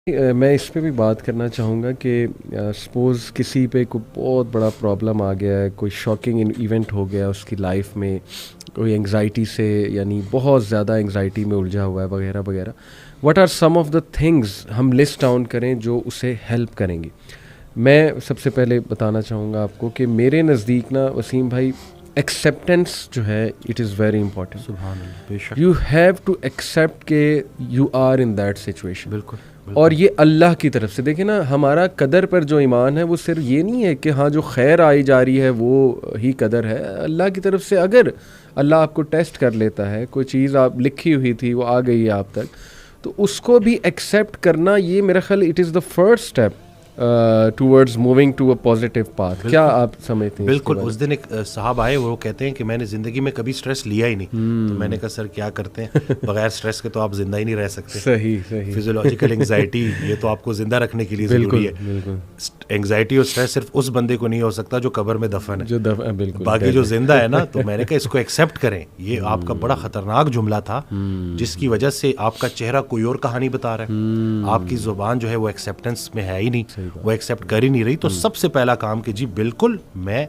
मैं इस पे भी बात करना चाहूँगा कि सपोज़ किसी पे कोई बहुत बड़ा प्रॉब्लम आ गया है, कोई शॉकिंग इवेंट हो गया उसकी लाइफ में, कोई एंग्जाइटी से यानी बहुत ज़्यादा एंग्जाइटी में उलझा हुआ है वगैरह वगैरह। What are some of the things हम लिस्ट डाउन करें जो उसे हेल्प करेंगी। मैं सबसे पहले बताना चाहूँगा आपको कि मेरे नज़दीक ना वसीम भाई, एक्सेप्टेंस जो है इट इज़ वेरी इंपॉर्टेंट। सुभान अल्लाह, बेशक। यू हैव टू एक्सेप्ट के you are in that situation. बिल्कुल, और बिल्कुल। ये अल्लाह की तरफ से देखिए ना, हमारा कदर पर जो ईमान है वो सिर्फ ये नहीं है कि हाँ जो खैर आई जा रही है वो ही कदर है। अल्लाह की तरफ से अगर अल्लाह आपको टेस्ट कर लेता है, कोई चीज़ आप लिखी हुई थी वो आ गई है आप तक, तो उसको भी एक्सेप्ट करना, ये मेरा ख्याल it is the first step towards moving to a positive path. क्या आप समझते हैं? बिल्कुल। उस दिन एक साहब आए, वो कहते हैं कि मैंने ज़िंदगी में कभी स्ट्रेस लिया ही नहीं। तो मैंने कहा सर क्या करते हैं, बगैर स्ट्रेस के तो आप जिंदा ही नहीं रह सकते। सही सही। फिजियोलॉजिकल एंग्जाइटी ये तो आपको जिंदा रखने के लिए ज़रूरी है। बिल्कुल। एंग्जाइटी और स्ट्रेस सिर्फ उस बंदे को नहीं हो सकता जो कब्र में दफन है, जो बिल्कुल, बाकी जो जिंदा है ना। तो मैंने कहा इसको एक्सेप्ट करें। ये आपका बड़ा खतरनाक जुमला था जिसकी वजह से आपका चेहरा कोई और कहानी बता रहा है। आपकी जुबान जो है वो एक्सेप्टेंस में है ही नहीं, वो एक्सेप्ट कर ही नहीं रही। तो सबसे पहला काम कि जी बिल्कुल मैं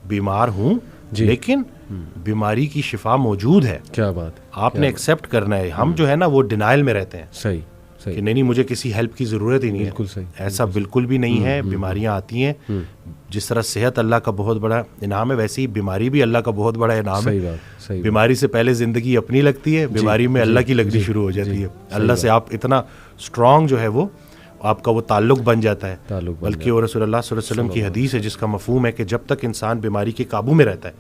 बीमार हूँ, लेकिन बीमारी की शिफा मौजूद है। क्या बात है, आपने एक्सेप्ट करना है। हम जो है ना वो डिनाइल में रहते हैं सही सही कि नहीं मुझे किसी हेल्प की ज़रूरत ही नहीं बिल्कुल है। सही, ऐसा बिल्कुल भी नहीं है। बीमारियां आती हैं, जिस तरह सेहत अल्लाह का बहुत बड़ा इनाम है, वैसे ही बीमारी भी अल्लाह का बहुत बड़ा इनाम सही है। बात, सही बीमारी से पहले ज़िंदगी अपनी लगती है, बीमारी में अल्लाह की लगनी शुरू हो जाती है। अल्लाह से आप इतना स्ट्रॉन्ग जो है वो आपका वो ताल्लुक बन जाता है। बल्कि वो रसूलुल्लाह सल्लल्लाहु अलैहि वसल्लम की हदीस है जिसका मफहूम है कि जब तक इंसान बीमारी के काबू में रहता है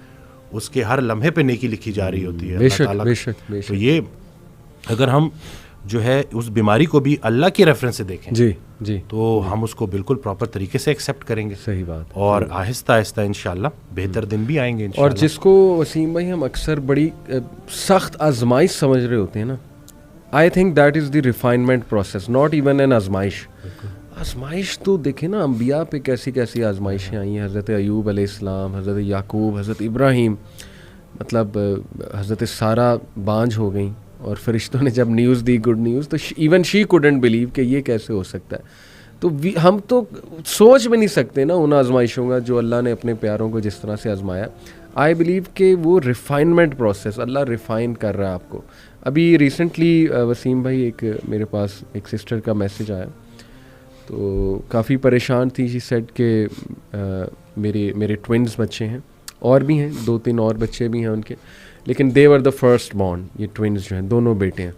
उसके हर लम्हे पे नेकी लिखी जा रही होती है अल्लाह ताला। तो ये अगर हम जो है उस बीमारी को भी अल्लाह के रेफरेंस से देखें जी जी, तो हम उसको बिल्कुल प्रॉपर तरीके से एक्सेप्ट करेंगे। सही बात। और आहिस्ता आहिस्ता इंशाल्लाह बेहतर दिन भी आएंगे इंशाल्लाह। और जिसको वसीम भाई हम अक्सर बड़ी सख्त आजमाइश समझ रहे होते हैं ना, I think that is the refinement process, not even an आजमाइश। आजमाइश तो देखे ना, अम्बिया पे कैसी कैसी आजमाइशें आई हैं। हज़रत अयूब अलैहिस्सलाम, हज़रत याकूब, हज़रत इब्राहीम, मतलब हज़रत सारा बांझ हो गई और फरिश्तों ने जब न्यूज़ दी, गुड न्यूज़, तो इवन शी कुडंट बिलीव कि ये कैसे हो सकता है। तो हम तो सोच भी नहीं सकते ना उन आजमाइशों का जो अल्लाह ने अपने प्यारों को जिस तरह से आजमाया। आई बिलीव कि वो रिफाइनमेंट प्रोसेस, अल्लाह रिफ़ाइन कर रहा है आपको। अभी रिसेंटली वसीम भाई एक मेरे पास एक सिस्टर का मैसेज आया, तो काफ़ी परेशान थी। शी सेड कि मेरे ट्विन्स बच्चे हैं, और भी हैं 2-3 और बच्चे भी हैं उनके, लेकिन दे वर द फर्स्ट बॉर्न, ये ट्विन्स जो हैं दोनों बेटे हैं।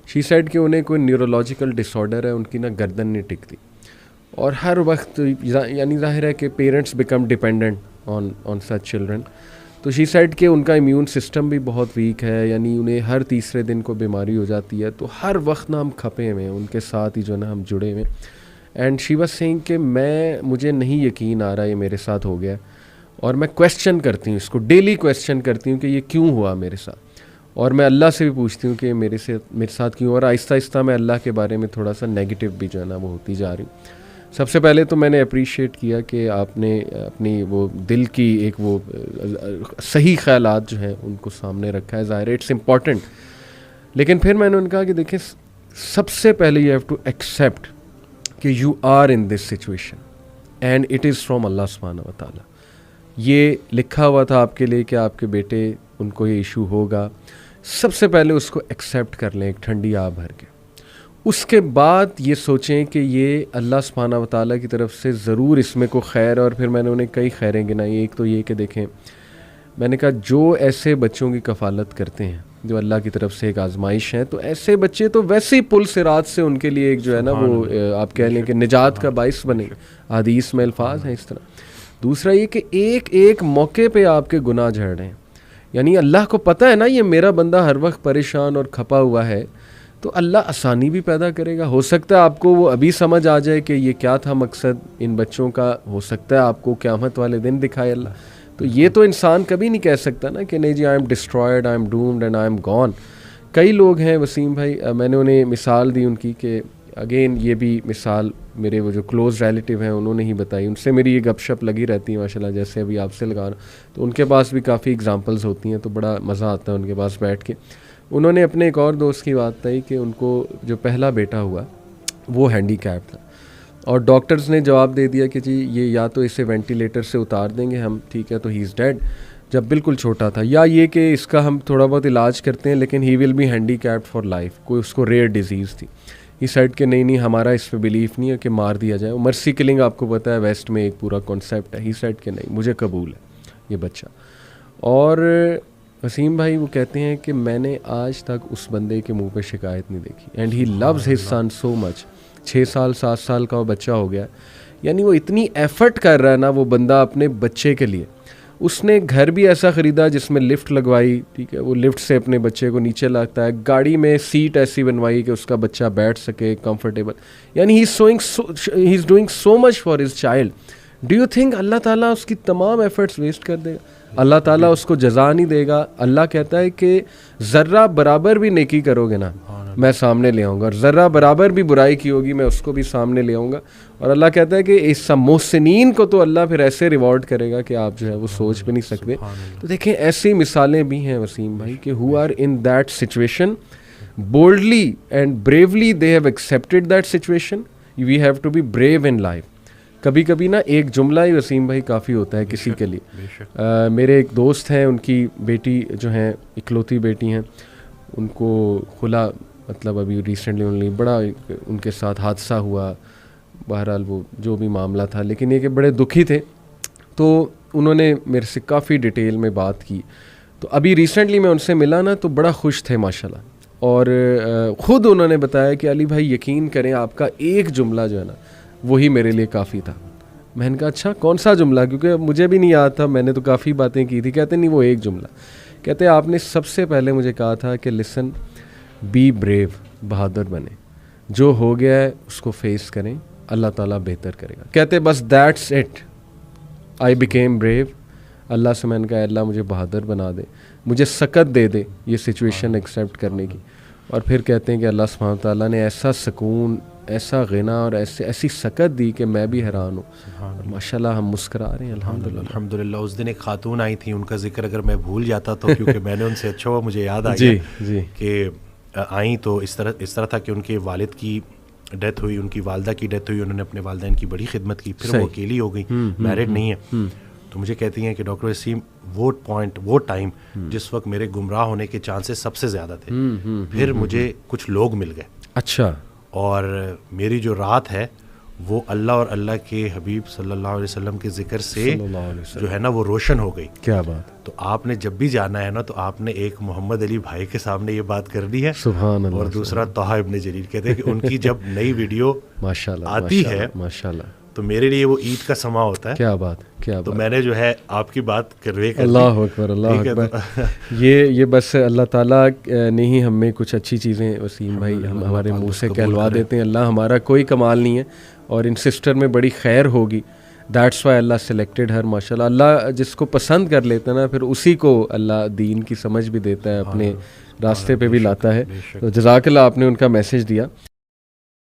शी सेड कि उन्हें कोई न्यूरोलॉजिकल डिसऑर्डर है, उनकी ना गर्दन नहीं टिकती, और हर वक्त यानी ज़ाहिर है कि parents become dependent on such children. तो शी सेड कि उनका इम्यून सिस्टम भी बहुत वीक है, यानी उन्हें हर तीसरे दिन को बीमारी हो जाती है। तो हर वक्त ना हम खपे हुए हैं उनके साथ ही, जो ना हम जुड़े हुए। एंड शी वाज सेइंग कि मुझे नहीं यकीन आ रहा ये मेरे साथ हो गया, और मैं क्वेश्चन करती हूँ इसको, डेली क्वेश्चन करती हूँ कि ये क्यों हुआ मेरे साथ, और मैं अल्लाह से भी पूछती हूँ कि मेरे साथ क्यों। और आहिस्ता आहिस्ता मैं अल्लाह के बारे में थोड़ा सा नेगेटिव भी जो है ना वो होती जा रही हूँ। सबसे पहले तो मैंने अप्रीशिएट किया कि आपने अपनी वो दिल की एक वो सही ख्यालात जो हैं उनको सामने रखा है, ज़ाहिर इट्स इम्पॉर्टेंट। लेकिन फिर मैंने उनका कि देखें, सबसे पहले यू हैव टू एक्सेप्ट कि you are in this situation and it is from Allah सुब्हानहू व तआला। ये लिखा हुआ था आपके लिए कि आपके बेटे उनको ये इशू होगा। सबसे पहले उसको एक्सेप्ट कर लें एक ठंडी आह भर के। उसके बाद ये सोचें कि ये अल्लाह सुब्हानहू व तआला की तरफ से ज़रूर इसमें को खैर। और फिर मैंने उन्हें कई खैरें गिनाई। एक तो ये कि देखें, मैंने कहा जो ऐसे बच्चों की कफ़ालत करते हैं जो अल्लाह की तरफ से एक आजमाइश है, तो ऐसे बच्चे तो वैसे ही पुल सिरात से उनके लिए एक जो है ना वो आप कह लें कि निजात का बाइस बने। हदीस में अल्फाज हैं इस तरह। दूसरा ये कि एक एक मौके पे आपके गुनाह झड़ रहे हैं, यानी अल्लाह को पता है ना ये मेरा बंदा हर वक्त परेशान और खपा हुआ है, तो अल्लाह आसानी भी पैदा करेगा। हो सकता है आपको वो अभी समझ आ जाए कि ये क्या था मकसद इन बच्चों का, हो सकता है आपको क़यामत वाले दिन दिखाए अल्लाह। तो ये तो इंसान कभी नहीं कह सकता ना कि नहीं जी I am destroyed, I am doomed and I am gone. कई लोग हैं वसीम भाई, मैंने उन्हें मिसाल दी उनकी कि अगेन ये भी मिसाल मेरे वो जो क्लोज़ रिलेटिव हैं उन्होंने ही बताई, उनसे मेरी ये गपशप लगी रहती है माशाल्लाह, जैसे अभी आपसे लगा रहा, तो उनके पास भी काफ़ी एग्जांपल्स होती हैं, तो बड़ा मज़ा आता है उनके पास बैठ के। उन्होंने अपने एक और दोस्त की बात बताई कि उनको जो पहला बेटा हुआ वो हैंडीकैप था और डॉक्टर्स ने जवाब दे दिया कि जी ये या तो इसे वेंटिलेटर से उतार देंगे हम, ठीक है, तो ही इज़ डेड, जब बिल्कुल छोटा था, या ये कि इसका हम थोड़ा बहुत इलाज करते हैं लेकिन he will be handicapped for life, कोई उसको रेयर डिजीज़ थी। ही साइड के नहीं हमारा इस पर बिलीफ नहीं है कि मार दिया जाए। मर्सी किलिंग आपको पता है वेस्ट में एक पूरा कॉन्सेप्ट है। ही साइड के नहीं, मुझे कबूल है ये बच्चा। और वसीम भाई वो कहते हैं कि मैंने आज तक उस बंदे के मुंह पे शिकायत नहीं देखी and he loves his son so much. 6 साल 7 साल का वो बच्चा हो गया, यानी वो इतनी एफर्ट कर रहा है ना वो बंदा अपने बच्चे के लिए। उसने घर भी ऐसा ख़रीदा जिसमें लिफ्ट लगवाई, ठीक है, वो लिफ्ट से अपने बच्चे को नीचे लाता है, गाड़ी में सीट ऐसी बनवाई कि उसका बच्चा बैठ सके कंफर्टेबल, यानी he is doing so much for his child. Do you think Allah ताला उसकी तमाम एफर्ट्स वेस्ट कर देगा? अल्लाह ताला उसको जज़ा नहीं देगा। अल्लाह कहता है कि ज़र्रा बराबर भी नेकी करोगे ना मैं सामने ले आऊँगा, और ज़र्रा बराबर भी बुराई की होगी मैं उसको भी सामने ले आऊँगा। और अल्लाह कहता है कि इस मोहसिनीन को तो अल्लाह फिर ऐसे रिवॉर्ड करेगा कि आप जो है वो सोच भी नहीं सकते। तो देखें ऐसी मिसालें भी हैं वसीम भाई कि who are in that situation boldly and bravely they have accepted that situation. We have to be brave in life. कभी कभी ना एक जुमला ही वसीम भाई काफ़ी होता है किसी के लिए। मेरे एक दोस्त हैं, उनकी बेटी जो हैं इकलौती बेटी हैं, उनको खुला मतलब अभी रिसेंटली उन्होंने बड़ा उनके साथ हादसा हुआ, बहरहाल वो जो भी मामला था, लेकिन ये कि बड़े दुखी थे। तो उन्होंने मेरे से काफ़ी डिटेल में बात की। तो अभी रिसेंटली मैं उनसे मिला ना तो बड़ा खुश थे माशाल्लाह, और ख़ुद उन्होंने बताया कि अली भाई यकीन करें आपका एक जुमला जो है ना वही मेरे लिए काफ़ी था। मैंने कहा अच्छा कौन सा जुमला, क्योंकि मुझे भी नहीं याद था, मैंने तो काफ़ी बातें की थी। कहते नहीं वो एक जुमला, कहते आपने सबसे पहले मुझे कहा था कि लिसन बी ब्रेव, बहादुर बने, जो हो गया है उसको फेस करें, अल्लाह ताला बेहतर करेगा। कहते बस that's it, I became brave. Allah से मैंने कहा अल्लाह मुझे बहादुर बना दे, मुझे सकत दे दे ये सिचुएशन एक्सेप्ट करने की। और फिर कहते हैं कि अल्लाह सुब्हान ताला ने ऐसा सुकून, ऐसा गिना और ऐसी सकत दी कि मैं भी हैरान हूँ। माशाल्लाह हम मुस्करा रहे हैं अल्हम्दुलिल्लाह। उस दिन एक खातून आई थी, उनका जिक्र अगर मैं भूल जाता तो क्योंकि मैंने उनसे अच्छा हुआ मुझे याद आ गया कि आई तो इस तरह था कि उनके वालिद की डेथ हुई, उनकी वालदा की डेथ हुई, उन्होंने अपने वालिदैन की बड़ी खिदमत की, फिर वो अकेली हो गई, मैरिड नहीं है। तो मुझे कहती हैं कि डॉक्टर वसीम वो पॉइंट, वो टाइम जिस वक्त मेरे गुमराह होने के चांसेस सबसे ज़्यादा थे, फिर मुझे कुछ लोग मिल गए। अच्छा। और मेरी जो रात है वो अल्लाह और अल्लाह के हबीब सल्लल्लाहु अलैहि वसल्लम के ज़िक्र से जो है ना वो रोशन हो गई। क्या बात। तो आपने जब भी जाना है ना तो आपने एक मोहम्मद अली भाई के सामने ये बात कर दी है, सुभान अल्लाह, और दूसरा तोहा इब्न जरीर। कहते हैं कि उनकी जब नई वीडियो माशाल्लाह आती है माशाल्लाह तो मेरे लिए वो ईद का समा होता है। क्या बात, क्या तो बात। मैंने जो है आपकी बात करवे कर अल्लाह अकबर, अल्लाह अकबर। ये बस अल्लाह ताला ने ही हमें कुछ अच्छी चीज़ें वसीम भाई हम हमारे मुंह से कहलवा देते हैं। अल्लाह हमारा कोई कमाल नहीं है, और इन सिस्टर में बड़ी खैर होगी, दैट्स वाई अल्लाह सेलेक्टेड हर। माशाल्लाह अल्लाह जिसको पसंद कर लेता है ना फिर उसी को अल्लाह दीन की समझ भी देता है, अपने रास्ते पे भी लाता है। तो जज़ाकल्लाह आपने उनका मैसेज दिया।